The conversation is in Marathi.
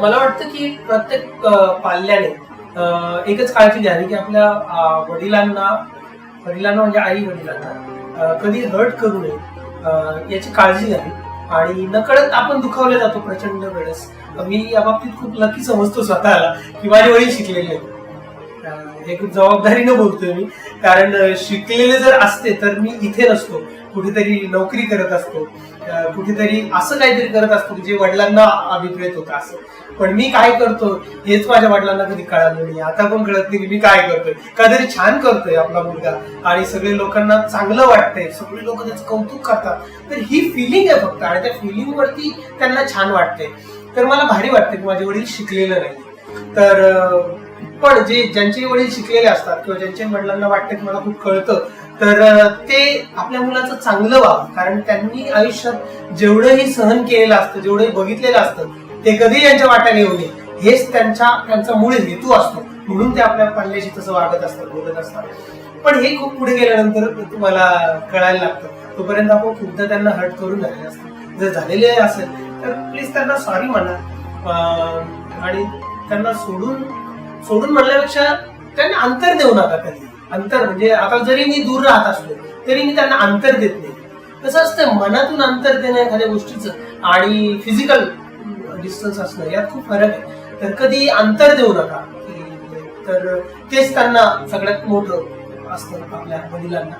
मला वाटतं की प्रत्येक पाल्याने एकच काळजी घ्यावी की आपल्या वडिलांना म्हणजे आई वडिलांना कधी हर्ट करू नये याची काळजी घ्यावी. आणि नकळत आपण दुखावले जातो प्रचंड वेळेस. मी या बाबतीत खूप लकी समजतो स्वतःला की माझे वडील शिकलेले आहेत. हे खूप जबाबदारीनं बोलतोय मी, कारण शिकलेले जर असते तर मी इथे नसतो, कुठेतरी नोकरी करत असतो, कुठेतरी असं काहीतरी करत असतो जे वडिलांना अभिप्रेत होतं असं. पण मी काय करतो हेच माझ्या वडिलांना कधी कळालं नाही, आता पण कळत नाही की मी काय करतोय. काहीतरी छान करतोय आपला मुलगा आणि सगळे लोकांना चांगलं वाटतंय, सगळे लोक त्याचं कौतुक करतात, तर ही फिलिंग आहे फक्त आणि त्या फिलिंग वरती त्यांना छान वाटतंय. तर मला भारी वाटतं की माझे वडील शिकलेलं नाही. तर पण ज्यांचे वडील शिकलेले असतात किंवा ज्यांच्या वडिलांना वाटतं की मला खूप कळतं, तर ते आपल्या मुलाचं चांगलं व्हावं, कारण त्यांनी आयुष्यात जेवढंही सहन केलेलं असतं, जेवढंही बघितलेलं असतं, ते कधी यांच्या वाट्याने येऊ नये हेच त्यांचा मूळ हेतू असतो. म्हणून ते आपल्या पाल्याशी तसं वागत असतात, बोलत असतात. पण हे खूप पुढे गेल्यानंतर तुम्हाला कळायला लागतं. तोपर्यंत आपण खूपदा त्यांना हर्ट करून झालेलं असतं. जर झालेले असेल तर प्लीज त्यांना सॉरी म्हणा आणि त्यांना सोडून म्हणण्यापेक्षा त्यांना अंतर देऊ नका कधी. अंतर म्हणजे आता जरी मी दूर राहत असलो तरी मी त्यांना अंतर देत नाही. कसं असतं, मनातून अंतर देणं एखाद्या गोष्टीचं आणि फिजिकल डिस्टन्स असणं यात खूप फरक आहे. तर कधी अंतर देऊ नका. तर तेच त्यांना सगळ्यात मोठं असतं आपल्या वडिलांना.